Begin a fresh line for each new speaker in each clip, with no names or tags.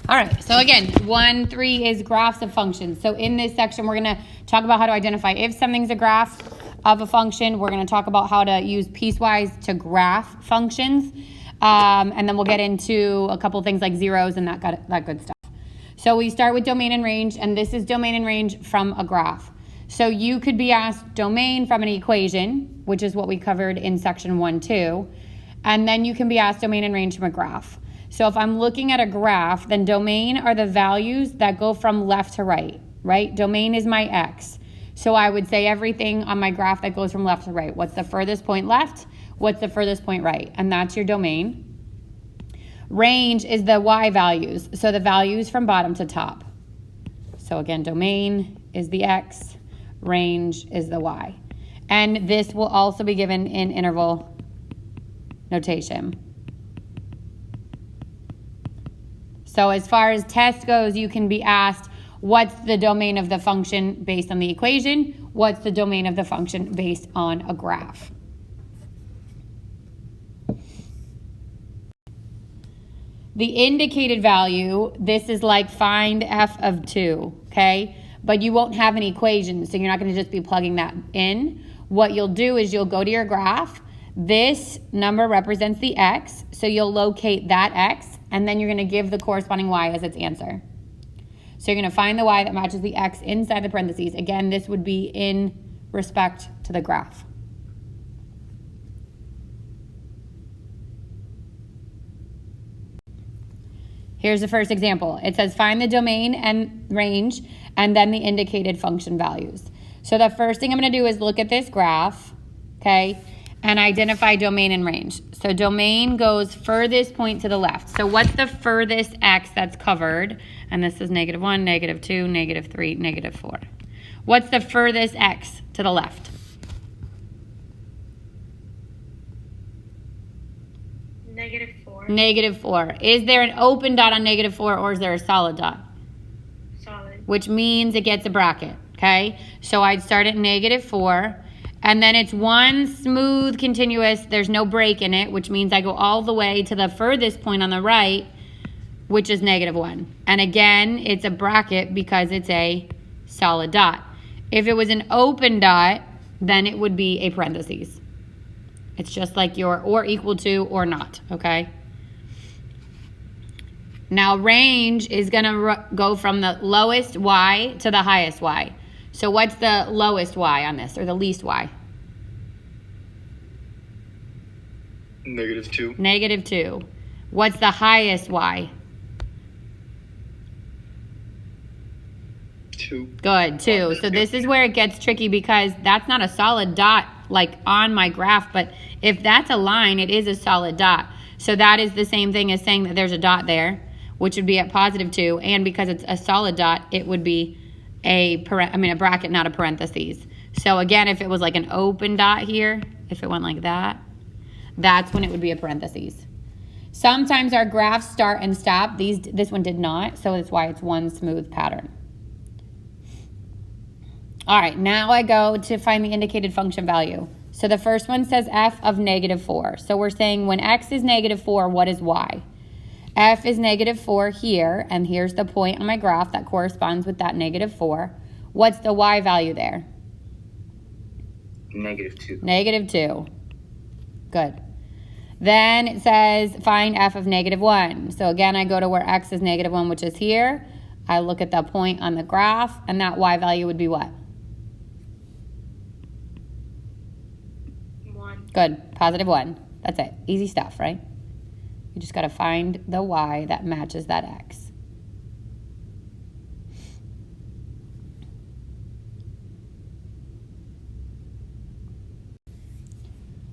All right, so again, 1.3 is graphs of functions. So in this section, we're going to talk about how to identify if something's a graph of a function. We're going to talk about how to use piecewise to graph functions. And then we'll get into a couple things like zeros and that good stuff. So we start with domain and range, and this is domain and range from a graph. So you could be asked domain from an equation, which is what we covered in section 1.2. And then you can be asked domain and range from a graph. So if I'm looking at a graph, then domain are the values that go from left to right, right? Domain is my x. So I would say everything on my graph that goes from left to right. What's the furthest point left? What's the furthest point right? And that's your domain. Range is the y values. So the values from bottom to top. So again, domain is the x, range is the y. And this will also be given in interval notation. So as far as test goes, you can be asked, what's the domain of the function based on the equation? What's the domain of the function based on a graph? The indicated value, this is like find f of 2, okay? But you won't have an equation, so you're not going to just be plugging that in. What you'll do is you'll go to your graph. This number represents the x, so you'll locate that x, and then you're going to give the corresponding y as its answer. So you're going to find the y that matches the x inside the parentheses. Again, this would be in respect to the graph. Here's the first example. It says find the domain and range and then the indicated function values. So the first thing I'm going to do is look at this graph, okay, and identify domain and range. So domain goes furthest point to the left. So what's the furthest x that's covered? And this is -1, -2, -3, -4. What's the furthest x to the left?
-4.
-4. Is there an open dot on -4 or is there a solid dot?
Solid.
Which means it gets a bracket, okay? So I'd start at -4. And then it's one smooth continuous, there's no break in it, which means I go all the way to the furthest point on the right, which is -1. And again, it's a bracket because it's a solid dot. If it was an open dot, then it would be a parentheses. It's just like your or equal to or not, okay? Now range is gonna go from the lowest y to the highest y. So what's the lowest y on this, or the least y?
-2.
-2. What's the highest y?
2.
Good, 2. So this is where it gets tricky because that's not a solid dot like on my graph, but if that's a line, it is a solid dot. So that is the same thing as saying that there's a dot there, which would be at +2, and because it's a solid dot, it would be a bracket, not a parentheses. So again, if it was like an open dot here, if it went like that, that's when it would be a parentheses. Sometimes our graphs start and stop. This one did not, so that's why it's one smooth pattern. All right, now I go to find the indicated function value. So the first one says f of -4. So we're saying when x is -4, what is y? F is -4 here, and here's the point on my graph that corresponds with that -4. What's the y value there?
-2.
-2. Good. Then it says find f of -1. So again, I go to where x is -1, which is here. I look at the point on the graph, and that y value would be what?
1.
Good. +1. That's it. Easy stuff, right? You just got to find the y that matches that x.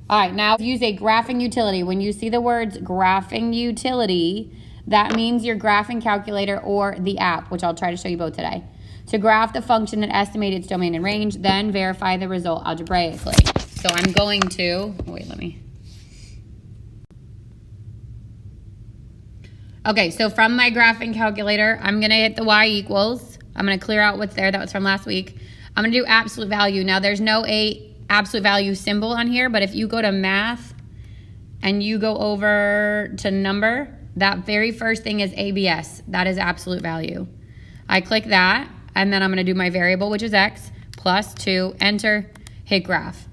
All right, now use a graphing utility. When you see the words graphing utility, that means your graphing calculator or the app, which I'll try to show you both today. To graph the function and estimate its domain and range, then verify the result algebraically. So I'm going to, Okay, so from my graphing calculator, I'm going to hit the y equals. I'm going to clear out what's there. That was from last week. I'm going to do absolute value. Now, there's no absolute value symbol on here, but if you go to math and you go over to number, That very first thing is ABS. That is absolute value. I click that, and then I'm going to do my variable, which is x, plus 2, enter, hit graph.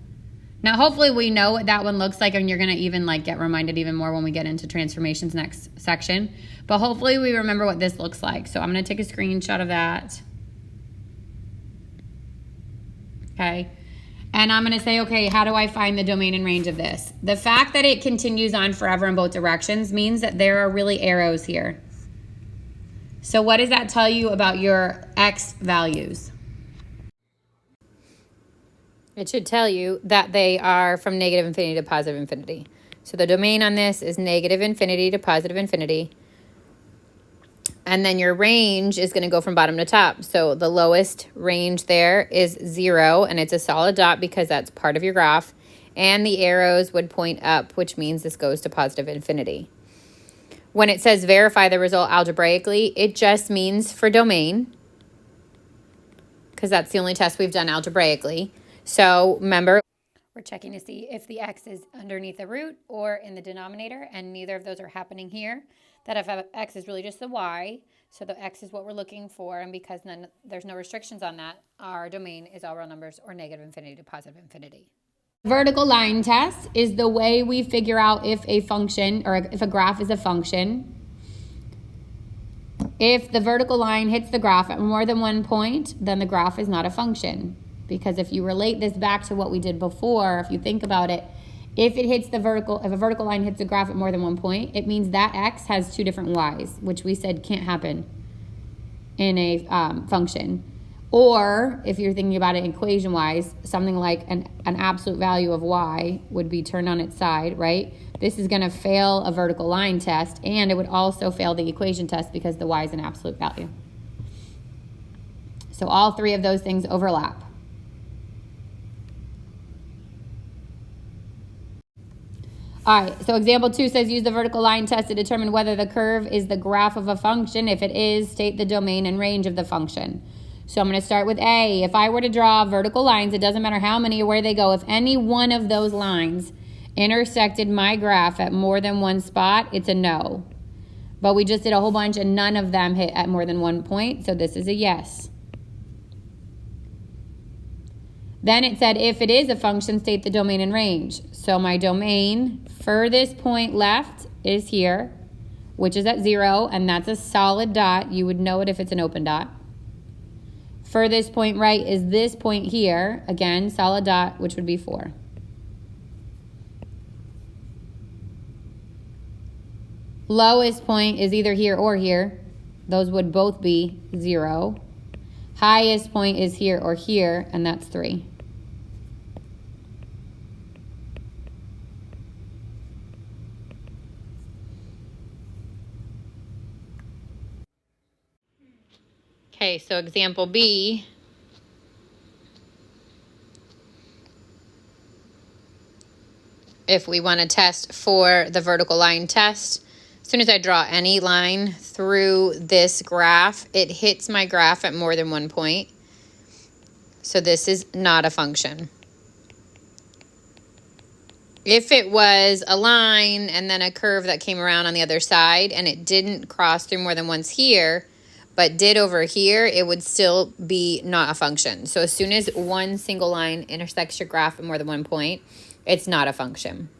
Now, hopefully we know what that one looks like, and you're going to even like get reminded even more when we get into transformations next section. But hopefully we remember what this looks like. So I'm going to take a screenshot of that. Okay. And I'm going to say, okay, how do I find the domain and range of this? The fact that it continues on forever in both directions means that there are really arrows here. So what does that tell you about your x values? It should tell you that they are from negative infinity to positive infinity. So the domain on this is negative infinity to positive infinity. And then your range is going to go from bottom to top. So the lowest range there is 0, and it's a solid dot because that's part of your graph. And the arrows would point up, which means this goes to positive infinity. When it says verify the result algebraically, it just means for domain, because that's the only test we've done algebraically. So remember, we're checking to see if the x is underneath the root or in the denominator, and neither of those are happening here. That if x is really just the y, so the x is what we're looking for, and because there's no restrictions on that, our domain is all real numbers or negative infinity to positive infinity. Vertical line test is the way we figure out if a function or if a graph is a function. If the vertical line hits the graph at more than 1 point, then the graph is not a function. Because if you relate this back to what we did before, if you think about it, if a vertical line hits the graph at more than 1 point, it means that x has 2 different y's, which we said can't happen in a function. Or if you're thinking about it equation-wise, something like an absolute value of y would be turned on its side, right? This is going to fail a vertical line test, and it would also fail the equation test because the y is an absolute value. So all 3 of those things overlap. All right, so example 2 says use the vertical line test to determine whether the curve is the graph of a function. If it is, state the domain and range of the function. So I'm going to start with A. If I were to draw vertical lines, it doesn't matter how many or where they go. If any one of those lines intersected my graph at more than 1 spot, it's a no. But we just did a whole bunch and none of them hit at more than 1 point, so this is a yes. Then it said if it is a function, state the domain and range. So my domain, furthest point left is here, which is at 0, and that's a solid dot. You would know it if it's an open dot. Furthest point right is this point here, again, solid dot, which would be 4. Lowest point is either here or here. Those would both be 0. Highest point is here or here, and that's 3. Okay, so example B. If we want to test for the vertical line test, as soon as I draw any line through this graph, it hits my graph at more than 1 point. So this is not a function. If it was a line and then a curve that came around on the other side and it didn't cross through more than once here, but did over here, it would still be not a function. So as soon as one single line intersects your graph at more than 1 point, it's not a function.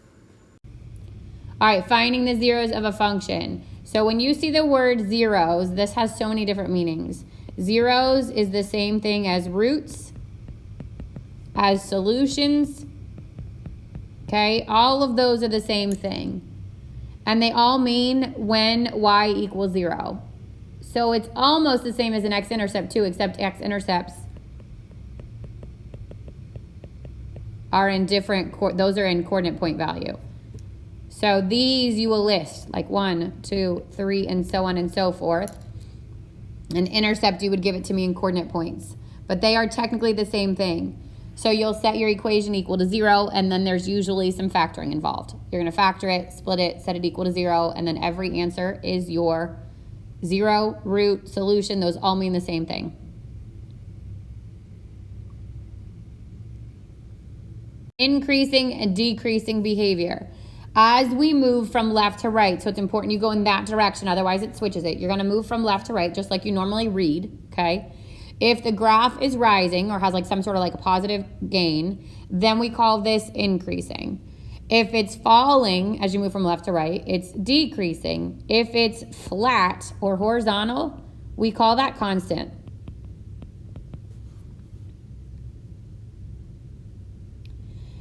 All right, finding the zeros of a function. So when you see the word zeros, this has so many different meanings. Zeros is the same thing as roots, as solutions, okay? All of those are the same thing. And they all mean when y equals 0. So it's almost the same as an x-intercept too, except x-intercepts are in different, those are in coordinate point value. So these you will list like 1, 2, 3, and so on and so forth. An intercept, you would give it to me in coordinate points. But they are technically the same thing. So you'll set your equation equal to 0, and then there's usually some factoring involved. You're going to factor it, split it, set it equal to 0, and then every answer is your 0, root, solution. Those all mean the same thing. Increasing and decreasing behavior. As we move from left to right, so it's important you go in that direction, otherwise it switches it. You're going to move from left to right, just like you normally read, okay? If the graph is rising or has like some sort of like a positive gain, then we call this increasing. If it's falling as you move from left to right, it's decreasing. If it's flat or horizontal, we call that constant.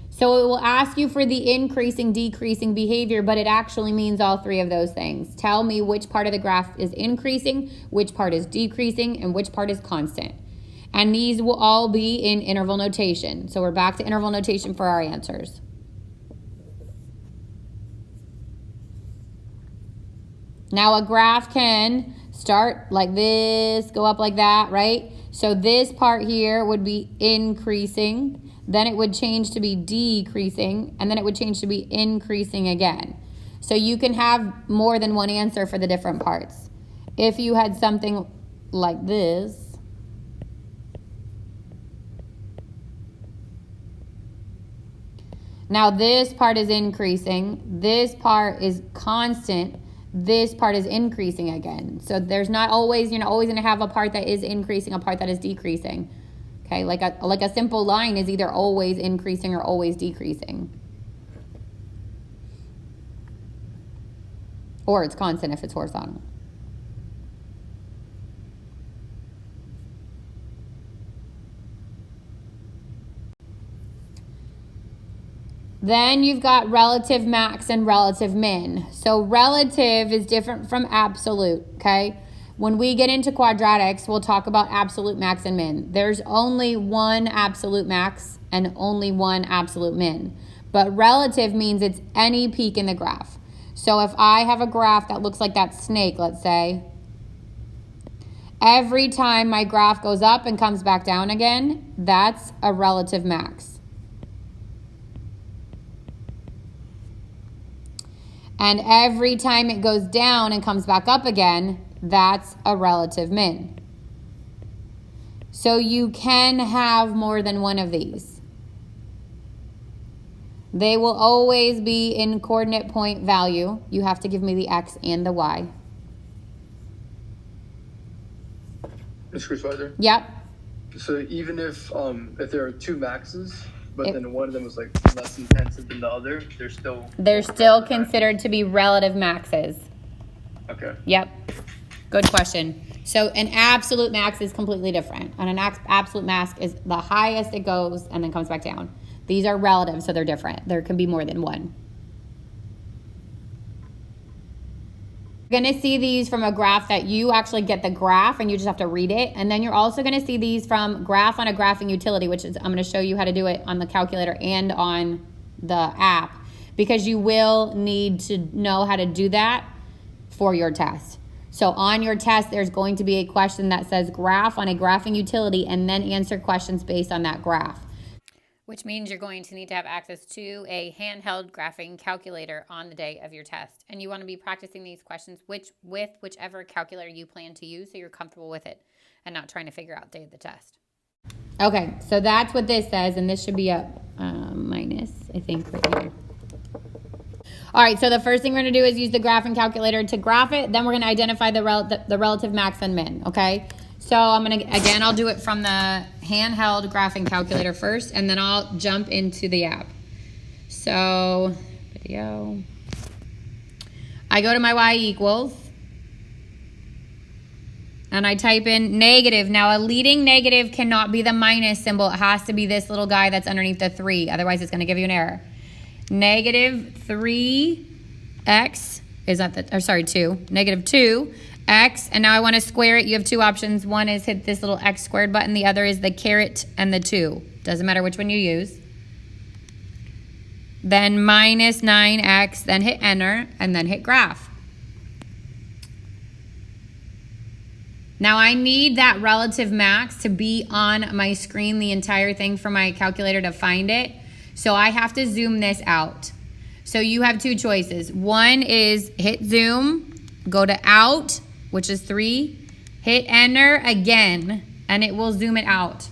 So it will ask you for the increasing, decreasing behavior, but it actually means all three of those things. Tell me which part of the graph is increasing, which part is decreasing, and which part is constant. And these will all be in interval notation. So we're back to interval notation for our answers. Now a graph can start like this, go up like that, right? So this part here would be increasing, then it would change to be decreasing, and then it would change to be increasing again. So you can have more than one answer for the different parts. If you had something like this, now this part is increasing, this part is constant, this part is increasing again. So there's not always, you're not always gonna have a part that is increasing, a part that is decreasing. Okay, like a simple line is either always increasing or always decreasing. Or it's constant if it's horizontal. Then you've got relative max and relative min. So relative is different from absolute, okay? When we get into quadratics, we'll talk about absolute max and min. There's only one absolute max and only one absolute min. But relative means it's any peak in the graph. So if I have a graph that looks like that snake, let's say, every time my graph goes up and comes back down again, that's a relative max. And every time it goes down and comes back up again, that's a relative min. So you can have more than one of these. They will always be in coordinate point value. You have to give me the x and the y.
Ms. Cruiser?
Yep.
So even if there are two maxes, but then one of them was like less intensive than the other, they're still
considered to be relative maxes.
Okay.
Yep. Good question. So an absolute max is completely different. And an absolute max is the highest it goes and then comes back down. These are relative, so they're different. There can be more than one. You're going to see these from a graph that you actually get the graph and you just have to read it. And then you're also going to see these from graph on a graphing utility, which is, I'm going to show you how to do it on the calculator and on the app, because you will need to know how to do that for your test. So on your test, there's going to be a question that says graph on a graphing utility and then answer questions based on that graph. Which means you're going to need to have access to a handheld graphing calculator on the day of your test. And you want to be practicing these questions with whichever calculator you plan to use so you're comfortable with it and not trying to figure out day of the test. Okay, so that's what this says, and this should be a minus, I think, right here. All right, so the first thing we're going to do is use the graphing calculator to graph it. Then we're going to identify the relative max and min, okay? So I'm going to, again, I'll do it from the handheld graphing calculator first, and then I'll jump into the app. So, video. I go to my y equals, and I type in negative. Now, a leading negative cannot be the minus symbol. It has to be this little guy that's underneath the 3. Otherwise, it's going to give you an error. Negative 3x is at the, or sorry, 2. Negative 2. X, and now I want to square it. You have two options. One is hit this little x squared button. The other is the caret and the 2. Doesn't matter which one you use. Then minus 9x, then hit enter, and then hit graph. Now I need that relative max to be on my screen, the entire thing, for my calculator to find it. So I have to zoom this out. So you have two choices. One is hit zoom, go to out, which is 3, hit enter again, and it will zoom it out.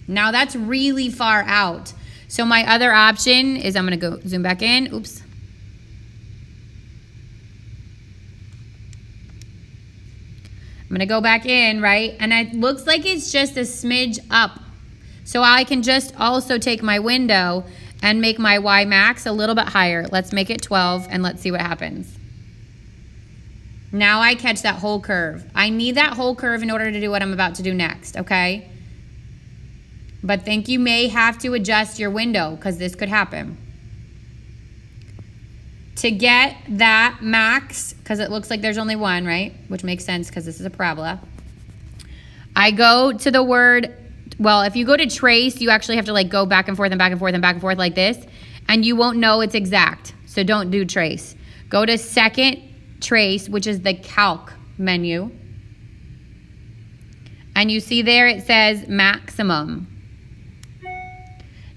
Now that's really far out. So my other option is, I'm going to go zoom back in. Oops. I'm going to go back in, right? And it looks like it's just a smidge up. So I can just also take my window and make my Y max a little bit higher. Let's make it 12 and let's see what happens. Now I catch that whole curve. I need that whole curve in order to do what I'm about to do next, okay? But think you may have to adjust your window because this could happen. To get that max, because it looks like there's only one, right? Which makes sense because this is a parabola. I go to the word, well, if you go to trace, you actually have to like go back and forth and back and forth and back and forth like this, and you won't know it's exact. So don't do trace. Go to second trace, which is the calc menu. And you see there it says maximum.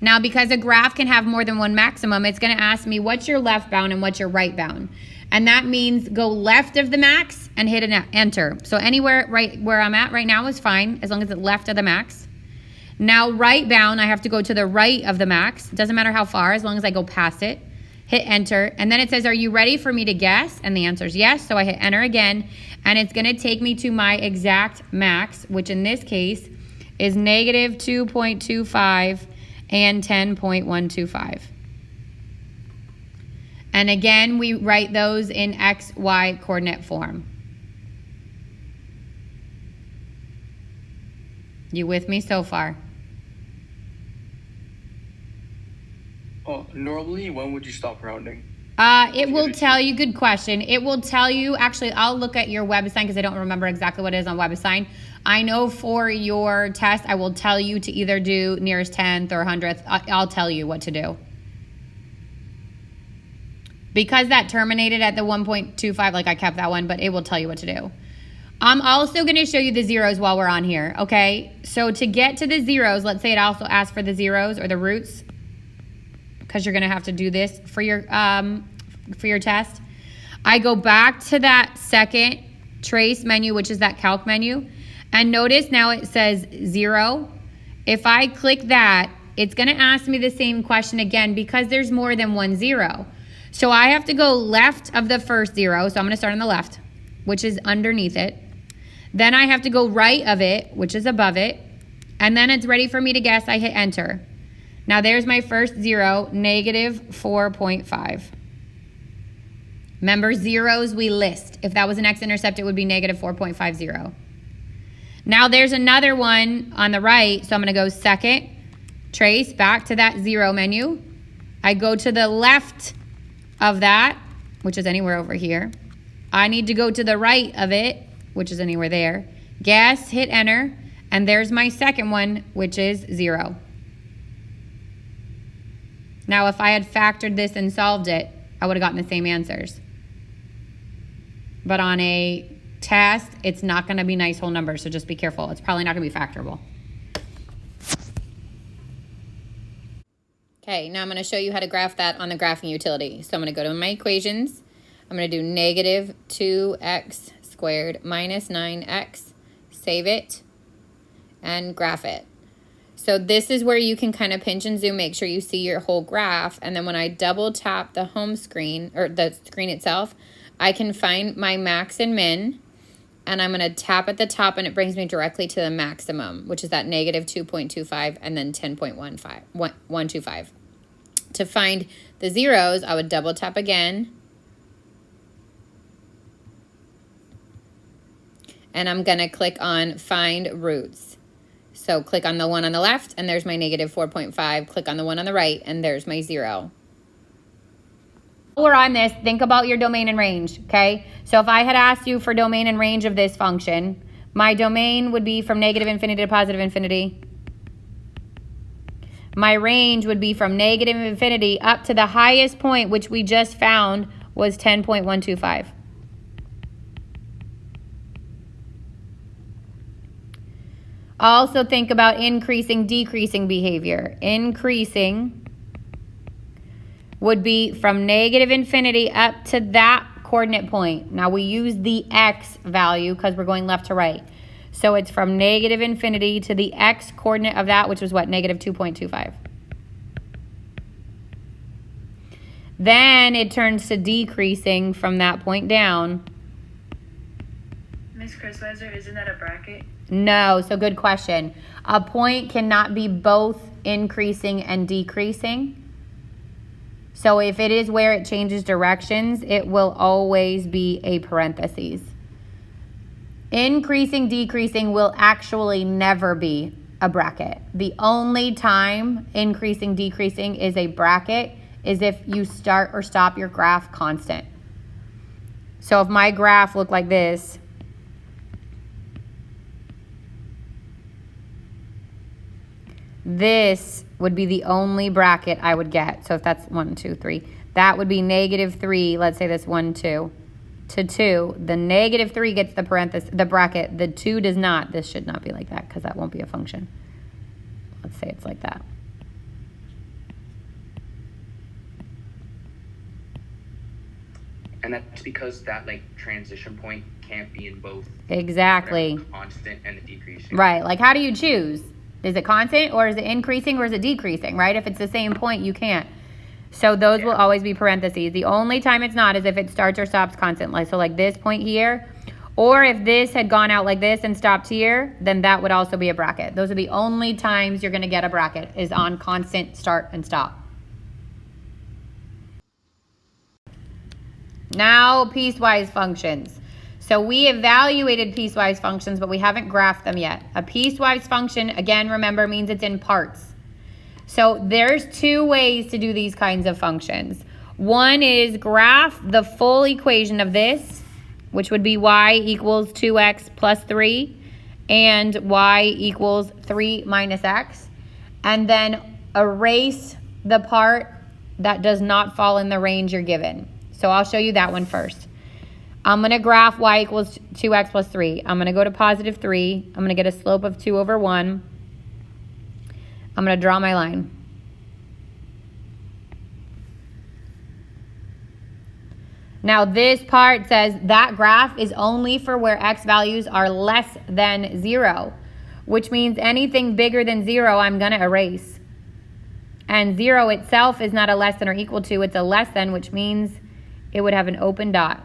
Now, because a graph can have more than one maximum, it's going to ask me what's your left bound and what's your right bound. And that means go left of the max and hit an enter. So anywhere right where I'm at right now is fine, as long as it's left of the max. Now, right bound, I have to go to the right of the max. It doesn't matter how far, as long as I go past it. Hit enter. And then it says, are you ready for me to guess? And the answer is yes. So I hit enter again. And it's going to take me to my exact max, which in this case is negative 2.25 and 10.125. And again, we write those in X, Y coordinate form. You with me so far?
Normally, when would you stop rounding?
It will tell you, good question. It will tell you, actually, I'll look at your WebAssign because I don't remember exactly what it is on WebAssign. I know for your test, I will tell you to either do nearest 10th or 100th. I'll tell you what to do. Because that terminated at the 1.25, like I kept that one, but it will tell you what to do. I'm also going to show you the zeros while we're on here, okay? So to get to the zeros, let's say it also asks for the zeros or the roots, because you're going to have to do this for your test. I go back to that second trace menu, which is that calc menu, and notice now it says 0. If I click that, it's going to ask me the same question again because there's more than one 0. So I have to go left of the first 0, so I'm going to start on the left, which is underneath it. Then I have to go right of it, which is above it, and then it's ready for me to guess. I hit enter. Now there's my first 0, negative 4.5. Remember, zeros we list. If that was an x-intercept, it would be negative 4.50. Now there's another one on the right, so I'm going to go second, trace, back to that 0 menu. I go to the left of that, which is anywhere over here. I need to go to the right of it, which is anywhere there. Guess, hit enter, and there's my second one, which is 0. Now, if I had factored this and solved it, I would have gotten the same answers. But on a test, it's not going to be nice whole numbers, so just be careful. It's probably not going to be factorable. Okay, now I'm going to show you how to graph that on the graphing utility. So I'm going to go to my equations. I'm going to do negative 2x squared minus 9x, save it, and graph it. So this is where you can kind of pinch and zoom, make sure you see your whole graph. And then when I double tap the home screen, or the screen itself, I can find my max and min. And I'm going to tap at the top, and it brings me directly to the maximum, which is that negative 2.25 and then 10.125. To find the zeros, I would double tap again. And I'm going to click on find roots. So click on the one on the left, and there's my negative 4.5. Click on the one on the right, and there's my 0. While we're on this, think about your domain and range, okay? So if I had asked you for domain and range of this function, my domain would be from negative infinity to positive infinity. My range would be from negative infinity up to the highest point, which we just found was 10.125. Also think about increasing, decreasing behavior. Increasing would be from negative infinity up to that coordinate point. Now we use the x value because we're going left to right. So it's from negative infinity to the x coordinate of that, which was what, negative 2.25. Then it turns to decreasing from that point down.
Miss Christweiser, isn't that a bracket?
No, so good question. A point cannot be both increasing and decreasing. So if it is where it changes directions, it will always be a parentheses. Increasing, decreasing will actually never be a bracket. The only time increasing, decreasing is a bracket is if you start or stop your graph constant. So if my graph looked like this, this would be the only bracket I would get. So if that's 1, 2, 3, that would be -3. Let's say this 1, 2 to 2. The -3 gets the parenthesis, the bracket. The 2 does not. This should not be like that because that won't be a function. Let's say it's like that.
And that's because that like transition point can't be in both.
Exactly.
The constant and the decreasing.
Right. Like how do you choose? Is it constant or is it increasing or is it decreasing, right? If it's the same point, you can't. So those will always be parentheses. The only time it's not is if it starts or stops constant. Like, so like this point here, or if this had gone out like this and stopped here, then that would also be a bracket. Those are the only times you're going to get a bracket is on constant start and stop. Now piecewise functions. So we evaluated piecewise functions, but we haven't graphed them yet. A piecewise function, again, remember, means it's in parts. So there's two ways to do these kinds of functions. One is graph the full equation of this, which would be y equals 2x plus 3 and y equals 3 minus x, and then erase the part that does not fall in the range you're given. So I'll show you that one first. I'm going to graph y equals 2x plus 3. I'm going to go to +3. I'm going to get a slope of 2 over 1. I'm going to draw my line. Now this part says that graph is only for where x values are less than 0, which means anything bigger than 0 I'm going to erase. And 0 itself is not a less than or equal to, it's a less than, which means it would have an open dot.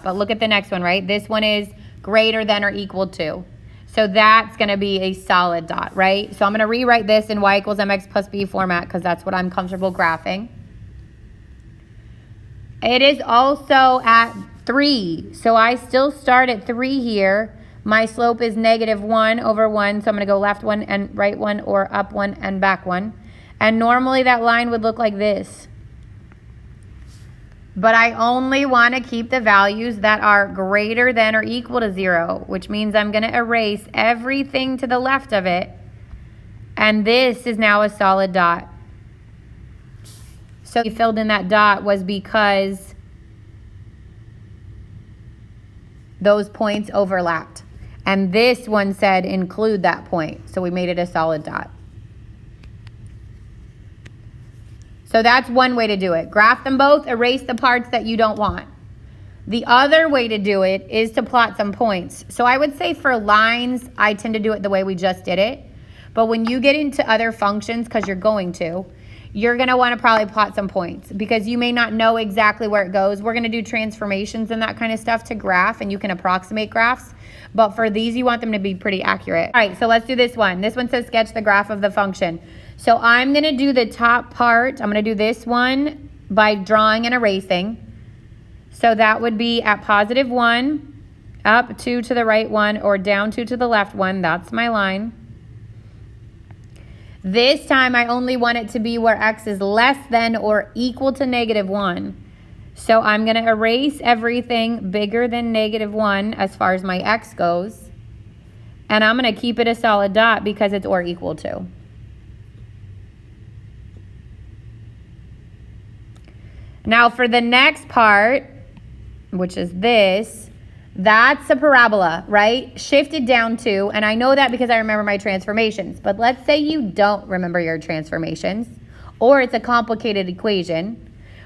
But look at the next one, right? This one is greater than or equal to. So that's going to be a solid dot, right? So I'm going to rewrite this in y equals mx plus b format because that's what I'm comfortable graphing. It is also at 3. So I still start at 3 here. My slope is -1 over 1. So I'm going to go left 1 and right 1 or up 1 and back 1. And normally that line would look like this. But I only want to keep the values that are greater than or equal to 0, which means I'm going to erase everything to the left of it. And this is now a solid dot. So we filled in that dot was because those points overlapped. And this one said include that point. So we made it a solid dot. So that's one way to do it. Graph them both, erase the parts that you don't want. The other way to do it is to plot some points. So I would say for lines, I tend to do it the way we just did it. But when you get into other functions, because you're going to want to probably plot some points because you may not know exactly where it goes. We're going to do transformations and that kind of stuff to graph, and you can approximate graphs. But for these, you want them to be pretty accurate. All right, so let's do this one. This one says sketch the graph of the function. So I'm going to do the top part. I'm going to do this one by drawing and erasing. So that would be at +1, up 2 to the right 1, or down 2 to the left 1. That's my line. This time I only want it to be where x is less than or equal to -1. So I'm going to erase everything bigger than -1 as far as my x goes. And I'm going to keep it a solid dot because it's or equal to. Now for the next part, which is this, that's a parabola, right? Shifted down to, and I know that because I remember my transformations, but let's say you don't remember your transformations, or it's a complicated equation.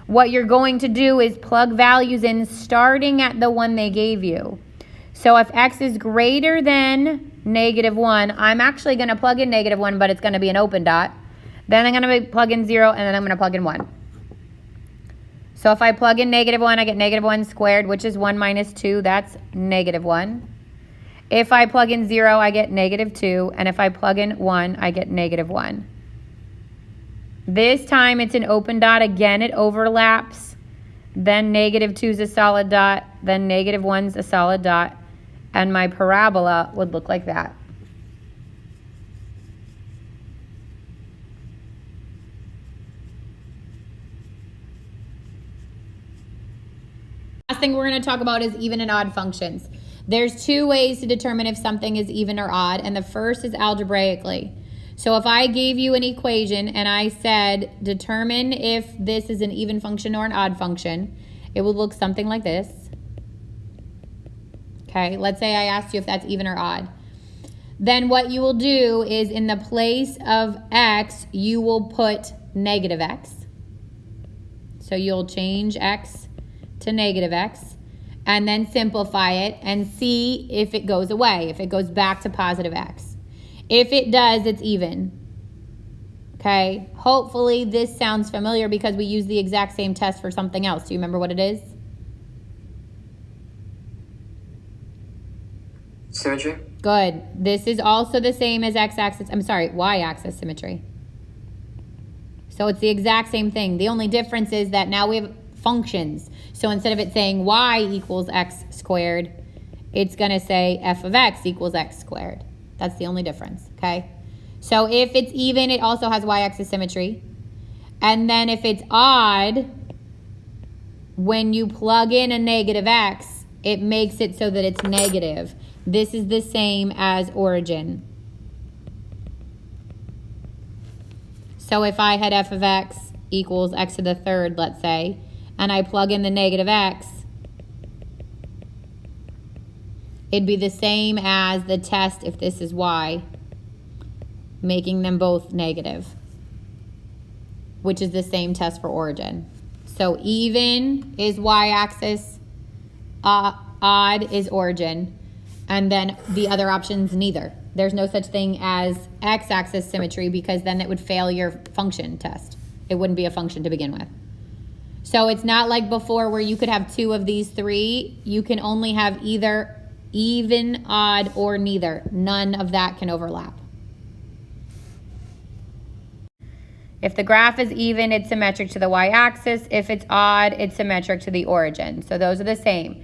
What you're going to do is plug values in starting at the one they gave you. So if x is greater than -1, I'm actually going to plug in -1, but it's going to be an open dot. Then I'm going to plug in 0, and then I'm going to plug in 1. So if I plug in -1, I get -1 squared, which is 1 minus 2. That's -1. If I plug in 0, I get -2. And if I plug in 1, I get -1. This time it's an open dot. Again, it overlaps. Then -2 is a solid dot. Then -1's a solid dot. And my parabola would look like that. Last thing we're going to talk about is even and odd functions. There's two ways to determine if something is even or odd, and the first is algebraically. So if I gave you an equation and I said determine if this is an even function or an odd function, it would look something like this. Okay, let's say I asked you if that's even or odd. Then what you will do is in the place of x, you will put -x. So you'll change x to -x and then simplify it and see if it goes away, if it goes back to +x. If it does, it's even. Okay, hopefully this sounds familiar because we use the exact same test for something else. Do you remember what it is?
Symmetry.
Good. This is also the same as y-axis symmetry. So it's the exact same thing. The only difference is that now we have functions. So instead of it saying y equals x squared, it's going to say f of x equals x squared. That's the only difference, okay? So if it's even, it also has y-axis symmetry. And then if it's odd, when you plug in a -x, it makes it so that it's negative. This is the same as origin. So if I had f of x equals x to the third, let's say, and I plug in the -x, it'd be the same as the test if this is y, making them both negative, which is the same test for origin. So even is y-axis, odd is origin, and then the other option's neither. There's no such thing as x-axis symmetry because then it would fail your function test. It wouldn't be a function to begin with. So it's not like before where you could have two of these three. You can only have either even, odd, or neither. None of that can overlap. If the graph is even, it's symmetric to the y-axis. If it's odd, it's symmetric to the origin. So those are the same.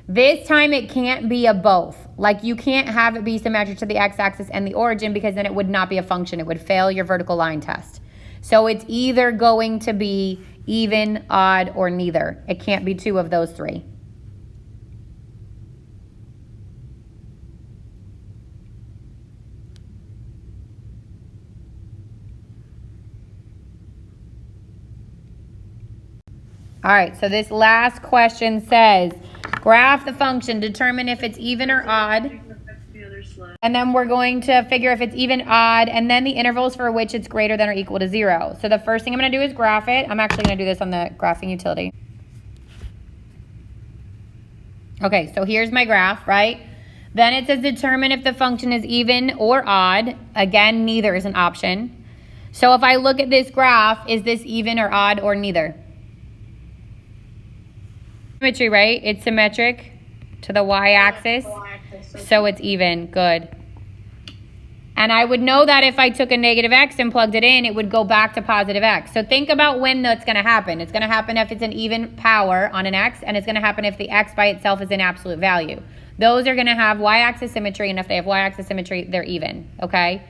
This time it can't be a both. Like you can't have it be symmetric to the x-axis and the origin because then it would not be a function. It would fail your vertical line test. So it's either going to be even, odd, or neither. It can't be two of those three. All right, so this last question says, graph the function, determine if it's even or odd. And then we're going to figure if it's even, odd, and then the intervals for which it's greater than or equal to 0. So the first thing I'm going to do is graph it. I'm actually going to do this on the graphing utility. Okay, so here's my graph, right? Then it says determine if the function is even or odd. Again, neither is an option. So if I look at this graph, is this even or odd or neither? Symmetry, right? It's symmetric to the y-axis. So it's even. Good. And I would know that if I took a -x and plugged it in, it would go back to +x. So think about when that's going to happen. It's going to happen if it's an even power on an x, and it's going to happen if the x by itself is an absolute value. Those are going to have y-axis symmetry, and if they have y-axis symmetry, they're even, okay?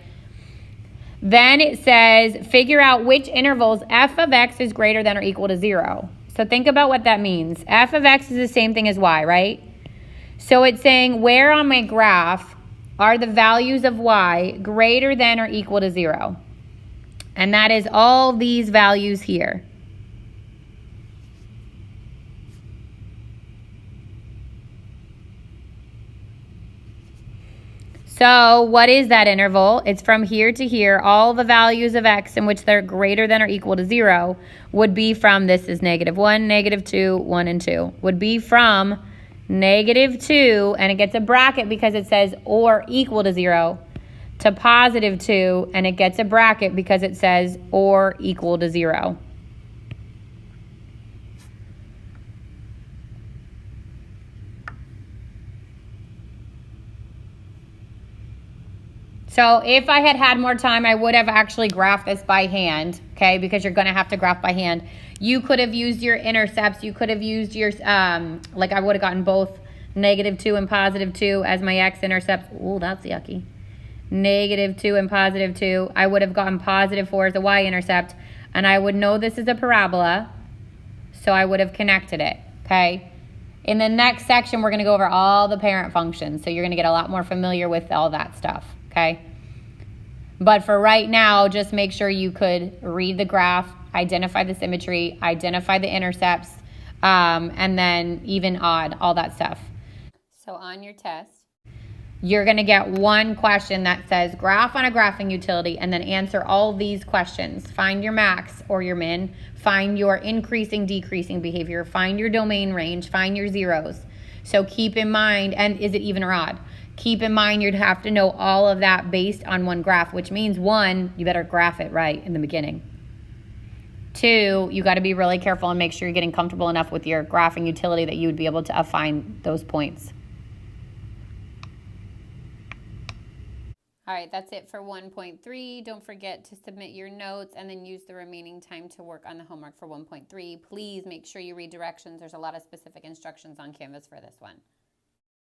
Then it says figure out which intervals f of x is greater than or equal to 0. So think about what that means. F of x is the same thing as y, right? So it's saying where on my graph are the values of y greater than or equal to 0? And that is all these values here. So what is that interval? It's from here to here. All the values of x in which they're greater than or equal to 0 would be from, this is -1, -2, 1, and 2, would be from -2, and it gets a bracket because it says or equal to 0, to positive 2, and it gets a bracket because it says or equal to 0. So if I had had more time, I would have actually graphed this by hand, okay, because you're going to have to graph by hand. You could have used your intercepts. You could have used your, like I would have gotten both -2 and +2 as my x-intercepts. Ooh, that's yucky. -2 and +2. I would have gotten +4 as a y-intercept, and I would know this is a parabola, so I would have connected it, okay? In the next section, we're going to go over all the parent functions, so you're going to get a lot more familiar with all that stuff. Okay, but for right now, just make sure you could read the graph, identify the symmetry, identify the intercepts, and then even odd, all that stuff. So on your test, you're going to get one question that says graph on a graphing utility, and then answer all these questions. Find your max or your min, find your increasing, decreasing behavior, find your domain range, find your zeros. So keep in mind, and is it even or odd? Keep in mind you'd have to know all of that based on one graph, which means 1, you better graph it right in the beginning. 2, you got to be really careful and make sure you're getting comfortable enough with your graphing utility that you would be able to find those points. All right, that's it for 1.3. Don't forget to submit your notes and then use the remaining time to work on the homework for 1.3. Please make sure you read directions. There's a lot of specific instructions on Canvas for this one.